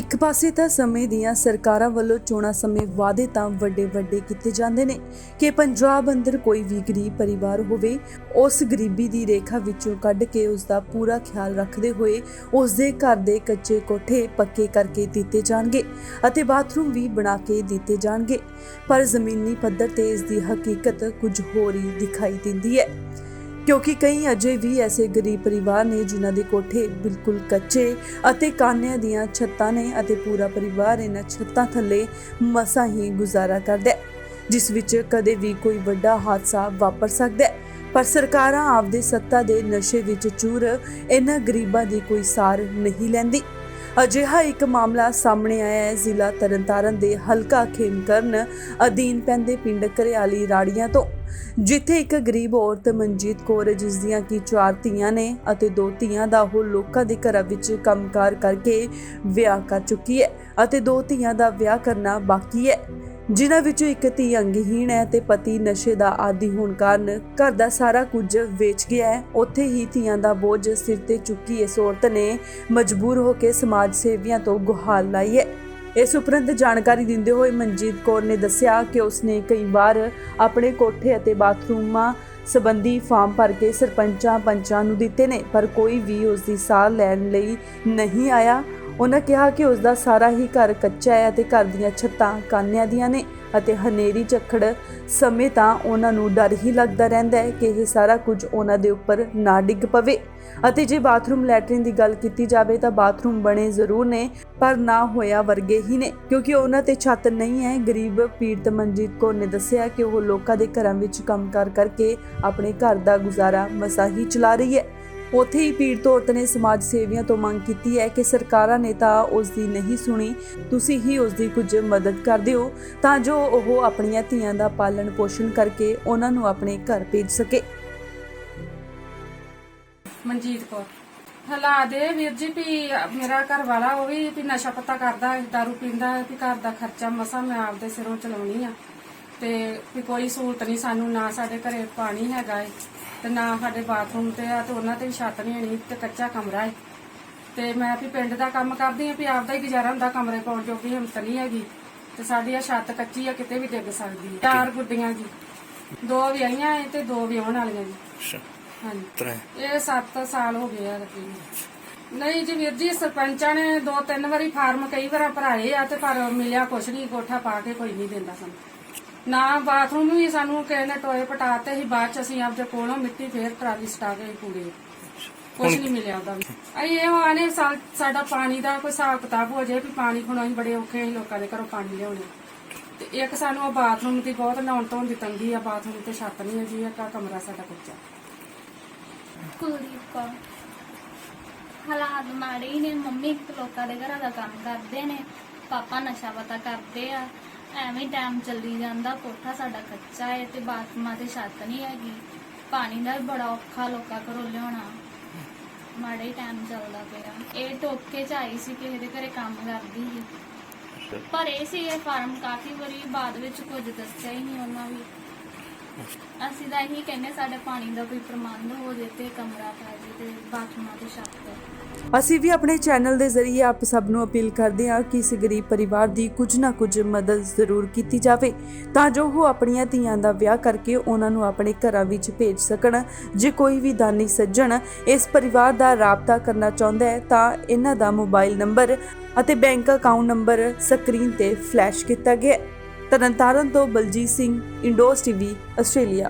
ਇੱਕ ਪਾਸੇ ਤਾਂ ਸਮੇਂ ਦੀਆਂ ਸਰਕਾਰਾਂ ਵੱਲੋਂ ਚੋਣਾਂ ਸਮੇਂ ਵਾਅਦੇ ਤਾਂ ਵੱਡੇ ਕੀਤੇ ਜਾਂਦੇ ਨੇ ਕਿ ਪੰਜਾਬ ਅੰਦਰ ਕੋਈ ਵੀ ਗਰੀਬ ਪਰਿਵਾਰ ਹੋਵੇ ਉਸ ਗਰੀਬੀ ਦੀ ਰੇਖਾ ਵਿੱਚੋਂ ਕੱਢ ਕੇ ਉਸ ਦਾ ਪੂਰਾ ਖਿਆਲ ਰੱਖਦੇ ਹੋਏ ਉਸ ਦੇ ਘਰ ਦੇ ਕੱਚੇ ਕੋਠੇ ਪੱਕੇ ਕਰਕੇ ਦਿੱਤੇ ਜਾਣਗੇ ਅਤੇ ਬਾਥਰੂਮ ਵੀ ਬਣਾ ਕੇ ਦਿੱਤੇ ਜਾਣਗੇ। ਪਰ ਜ਼ਮੀਨੀ ਪੱਧਰ ਤੇ ਇਸ ਦੀ ਹਕੀਕਤ ਕੁਝ ਹੋਰ ਹੀ ਦਿਖਾਈ ਦਿੰਦੀ ਹੈ, क्योंकि कई अजे भी ऐसे गरीब परिवार ने जिन्हां दे कोठे बिल्कुल कच्चे अते कानियां दियां छत्तां ने अते पूरा परिवार इन्हां छत्तां थल्ले मसां ही गुजारा करदा है, जिस विच कदे भी कोई वड्डा हादसा वापर सकदा है। पर सरकारां आपदे सत्ता दे नशे विच चूर इन्हां गरीबां दी कोई सार नहीं लैंदी। अजिहा एक मामला सामने आया है जिला तरनतारन दे हलका खेमकਰਨ अधीन पैंदे पिंड घरियाली राड़ियां तो, जिथे एक गरीब औरत मनजीत कौर जिस दियां कि 4 ਧੀਆਂ ने अते 2 ਧੀਆਂ ਦਾ ਉਹ ਲੋਕਾਂ ਦੇ ਘਰਾਂ ਵਿੱਚ ਕੰਮਕਾਰ ਕਰਕੇ ਵਿਆਹ ਕਰ ਚੁੱਕੀ ਹੈ ਅਤੇ 2 ਧੀਆਂ ਦਾ ਵਿਆਹ ਕਰਨਾ ਬਾਕੀ ਹੈ, ਜਿਨ੍ਹਾਂ ਵਿੱਚੋਂ ਇੱਕ ਧੀ ਅੰਗਹੀਣ ਹੈ ਤੇ ਪਤੀ ਨਸ਼ੇ ਦਾ ਆਦੀ ਹੋਣ ਕਾਰਨ ਘਰ ਦਾ ਸਾਰਾ ਕੁਝ ਵੇਚ ਗਿਆ ਹੈ। ਉੱਥੇ ਹੀ ਧੀਆਂ ਦਾ ਬੋਝ ਸਿਰ ਤੇ ਚੁੱਕੀ ਇਸ ਔਰਤ ਨੇ ਮਜਬੂਰ ਹੋ ਕੇ ਸਮਾਜ ਸੇਵੀਆਂ ਤੋਂ ਗੁਹਾਰ ਲਾਈ ਹੈ। ਇਸ ਉਪਰੰਤ ਜਾਣਕਾਰੀ ਦਿੰਦੇ ਹੋਏ ਮਨਜੀਤ ਕੌਰ ਨੇ ਦੱਸਿਆ ਕਿ ਉਸਨੇ ਕਈ ਵਾਰ ਆਪਣੇ ਕੋਠੇ ਅਤੇ ਬਾਥਰੂਮਾਂ ਸੰਬੰਧੀ ਫਾਰਮ ਭਰ ਕੇ ਸਰਪੰਚਾਂ ਪੰਚਾਂ ਨੂੰ ਦਿੱਤੇ ਨੇ, ਪਰ ਕੋਈ ਵੀ ਉਸ ਦੀ ਸਾਰ ਲੈਣ ਲਈ ਨਹੀਂ ਆਇਆ। ਉਹਨਾਂ ਕਿਹਾ ਕਿ ਉਸ ਦਾ ਸਾਰਾ ਹੀ ਘਰ ਕੱਚਾ ਹੈ ਅਤੇ ਘਰ ਦੀਆਂ ਛੱਤਾਂ ਕਾਨਿਆਂ ਦੀਆਂ ਨੇ ਅਤੇ ਹਨੇਰੀ ਝੱਖੜ ਸਮੇਂ ਤਾਂ ਉਹਨਾਂ ਨੂੰ ਡਰ ਹੀ ਲੱਗਦਾ ਰਹਿੰਦਾ ਹੈ ਕਿ ਇਹ ਸਾਰਾ ਕੁਝ ਉਹਨਾਂ ਦੇ ਉੱਪਰ ਨਾ ਡਿੱਗ ਪਵੇ। ਅਤੇ ਜੇ ਬਾਥਰੂਮ ਲੈਟਰਿਨ ਦੀ ਗੱਲ ਕੀਤੀ ਜਾਵੇ ਤਾਂ ਬਾਥਰੂਮ ਬਣੇ ਜ਼ਰੂਰ ਨੇ ਪਰ ਨਾ ਹੋਇਆ ਵਰਗੇ ਹੀ ਨੇ, ਕਿਉਂਕਿ ਉਹਨਾਂ ਤੇ ਛੱਤ ਨਹੀਂ ਹੈ। ਗਰੀਬ ਪੀੜਤ ਮਨਜੀਤ ਕੌਰ ਨੇ ਦੱਸਿਆ ਕਿ ਉਹ ਲੋਕਾਂ ਦੇ ਘਰਾਂ ਵਿੱਚ ਕੰਮਕਾਰ ਕਰਕੇ ਆਪਣੇ ਘਰ ਦਾ ਗੁਜ਼ਾਰਾ ਮਸਾਂ ਹੀ ਚਲਾ ਰਹੀ ਹੈ। ਉੱਥੇ ਹੀ ਪੀੜਤ ਔਰਤ ਨੇ ਸਮਾਜ ਸੇਵੀਆਂ ਤੋਂ ਮੰਗ ਕੀਤੀ ਹੈ ਕਿ ਸਰਕਾਰਾਂ ਨੇ ਤਾਂ ਉਸ ਦੀ ਨਹੀਂ ਸੁਣੀ, ਤੁਸੀਂ ਹੀ ਉਸ ਦੀ ਕੁਝ ਮਦਦ ਕਰ ਦਿਓ ਤਾਂ ਜੋ ਉਹ ਆਪਣੀਆਂ ਧੀਆਂ ਦਾ ਪਾਲਣ ਪੋਸ਼ਣ ਕਰਕੇ ਉਹਨਾਂ ਨੂੰ ਆਪਣੇ ਘਰ ਭੇਜ ਸਕੇ। ਮਨਜੀਤ ਕੌਰ ਹਾਲਾਤ ਦੇ ਵੀਰ ਜੀ ਵੀ ਮੇਰਾ ਘਰ ਵਾਲਾ ਉਹ ਵੀ ਨਸ਼ਾ ਪੱਤਾ ਕਰਦਾ, ਦਾਰੂ ਪੀਂਦਾ, ਵੀ ਘਰ ਦਾ ਖਰਚਾ ਮਸਾਂ ਮੈਂ ਆਪਦੇ ਸਿਰੋਂ ਚਲਾਉਣੀ ਆ ਤੇ ਵੀ ਕੋਈ ਸਹੂਲਤ ਨਹੀਂ ਸਾਨੂੰ, ਨਾ ਸਾਡੇ ਘਰੇ ਪਾਣੀ ਹੈਗਾ ਏ ਤੇ ਨਾ ਸਾਡੇ ਬਾਥਰੂਮ ਤੇ ਆ ਤੇ ਉਹਨਾਂ ਤੇ ਵੀ ਛੱਤ ਨਹੀਂ ਹੋਣੀ ਤੇ ਕੱਚਾ ਕਮਰਾ ਏ ਤੇ ਮੈਂ ਵੀ ਪਿੰਡ ਦਾ ਕੰਮ ਕਰਦੀ ਆ ਵੀ ਆਪਦਾ ਹੀ ਗੁਜ਼ਾਰਾ ਹੁੰਦਾ, ਕਮਰੇ ਪਾਉਣ ਜੋਗੀ ਹਿੰਮਤ ਨਹੀਂ ਹੈਗੀ ਤੇ ਸਾਡੀ ਆ ਛੱਤ ਕੱਚੀ ਆ, ਕਿਤੇ ਵੀ ਡਿੱਗ ਸਕਦੀ ਹੈ। 4 ਗੁੱਡੀਆਂ ਜੀ, 2 ਵਿਆਹੀਆਂ ਏ ਤੇ 2 ਵਿਆਹਣ ਵਾਲੀਆਂ ਜੀ। ਹਾਂਜੀ, ਇਹ 7 ਸਾਲ ਹੋ ਗਏ ਆ ਲੱਗੀ ਨਹੀਂ ਜੀ ਵੀਰ ਜੀ। ਸਰਪੰਚਾਂ ਨੇ 2-3 ਵਾਰੀ ਫਾਰਮ ਕਈ ਵਾਰ ਭਰਾਏ ਆ ਤੇ ਪਰ ਮਿਲਿਆ ਕੁਛ ਨਹੀਂ, ਕੋਠਾ ਪਾ ਕੇ ਕੋਈ ਨਹੀਂ ਦਿੰਦਾ ਸਾਨੂੰ, ਨਾ ਬਾਥਰੂਮ ਵੀ ਸਾਨੂੰ ਕਿਸੇ ਨੇ ਟੋਏ ਪਟਾਤੇ ਸੀ, ਬਾਅਦ ਚ ਅਸੀਂ ਆਪਦੇ ਕੋਲੋਂ ਮਿੱਟੀ ਫੇਰ ਟਰਾਲੀ ਸਟਾ ਕੇ ਪੂਰੇ ਕੁਛ ਨਹੀਂ ਮਿਲਿਆ ਉਹਦਾ ਵੀ। ਅਸੀਂ ਇਹ ਆਨੇ ਸਾਡਾ ਪਾਣੀ ਦਾ ਕੋਈ ਹਿਸਾਬ ਕਿਤਾਬ ਹੋ ਜਾਏ ਵੀ ਪਾਣੀ ਹੁਣ ਅਸੀਂ ਬੜੇ ਔਖੇ ਅਸੀਂ ਲੋਕਾਂ ਦੇ ਘਰੋਂ ਪਾਣੀ ਲਿਆਉਣੇ ਤੇ ਇੱਕ ਸਾਨੂੰ ਉਹ ਬਾਥਰੂਮ ਦੀ ਬਹੁਤ ਨਹਾਉਣ ਧੋਣ ਦੀ ਤੰਗੀ ਆ, ਬਾਥਰੂਮ ਤੇ ਛੱਤ ਨਹੀਂ ਹੈ ਜੀ, ਇੱਕ ਕਮਰਾ ਸਾਡਾ ਕੱਚਾ। ਕੁਲਦੀਪ ਕੌਰ ਹਾਲਾਤ ਮਾੜੇ ਹੀ ਨੇ। ਮੰਮੀ ਲੋਕਾਂ ਦੇ ਘਰਾਂ ਦਾ ਕੰਮ ਕਰਦੇ ਨੇ, ਪਾਪਾ ਨਸ਼ਾ ਪਤਾ ਕਰਦੇ ਆ, ਐਵੇਂ ਟਾਈਮ ਚੱਲੀ ਜਾਂਦਾ। ਕੋਠਾ ਸਾਡਾ ਕੱਚਾ ਹੈ ਤੇ ਬਾਥਰੂਮਾਂ ਤੇ ਛੱਤ ਨਹੀਂ ਹੈਗੀ, ਪਾਣੀ ਦਾ ਵੀ ਬੜਾ ਔਖਾ ਲੋਕਾਂ ਘਰੋਂ ਲਿਆਉਣਾ, ਮਾੜਾ ਹੀ ਟਾਈਮ ਚੱਲਦਾ ਪਿਆ। ਇਹ ਟੋਕੇ ਚ ਆਈ ਸੀ, ਕਿਸੇ ਦੇ ਘਰੇ ਕੰਮ ਕਰਦੀ ਸੀ, ਪਰ ਇਹ ਸੀ ਇਹ ਫਾਰਮ ਕਾਫੀ ਵਾਰੀ ਬਾਅਦ ਵਿੱਚ ਕੁਝ ਦੱਸਿਆ ਹੀ ਨਹੀਂ ਉਹਨਾਂ ਵੀ। ਅਸੀਂ ਤਾਂ ਇਹੀ ਕਹਿੰਦੇ ਸਾਡੇ ਪਾਣੀ ਦਾ ਕੋਈ ਪ੍ਰਬੰਧ ਹੋ ਜੇ ਤੇ ਕਮਰਾ ਪੈ ਜੇ ਤੇ ਬਾਥਰੂਮਾਂ ਤੇ ਛੱਤ। ਅਸੀਂ ਵੀ ਆਪਣੇ ਚੈਨਲ ਦੇ ਜ਼ਰੀਏ ਆਪ ਸਭ ਨੂੰ ਅਪੀਲ ਕਰਦੇ ਹਾਂ ਕਿ ਇਸ ਗਰੀਬ ਪਰਿਵਾਰ ਦੀ ਕੁਝ ਨਾ ਕੁਝ ਮਦਦ ਜ਼ਰੂਰ ਕੀਤੀ ਜਾਵੇ ਤਾਂ ਜੋ ਉਹ ਆਪਣੀਆਂ ਧੀਆਂ ਦਾ ਵਿਆਹ ਕਰਕੇ ਉਹਨਾਂ ਨੂੰ ਆਪਣੇ ਘਰਾਂ ਵਿੱਚ ਭੇਜ ਸਕਣ। ਜੇ ਕੋਈ ਵੀ ਦਾਨੀ ਸੱਜਣ ਇਸ ਪਰਿਵਾਰ ਦਾ ਰਾਬਤਾ ਕਰਨਾ ਚਾਹੁੰਦਾ ਹੈ ਤਾਂ ਇਹਨਾਂ ਦਾ ਮੋਬਾਈਲ ਨੰਬਰ ਅਤੇ ਬੈਂਕ ਅਕਾਊਂਟ ਨੰਬਰ ਸਕਰੀਨ ਤੇ ਫਲੈਸ਼ ਕੀਤਾ ਗਿਆ ਹੈ। ਤਰਨਤਾਰਨ ਤੋਂ ਬਲਜੀਤ ਸਿੰਘ, ਇੰਡੋਸ ਟੀਵੀ, ਆਸਟ੍ਰੇਲੀਆ।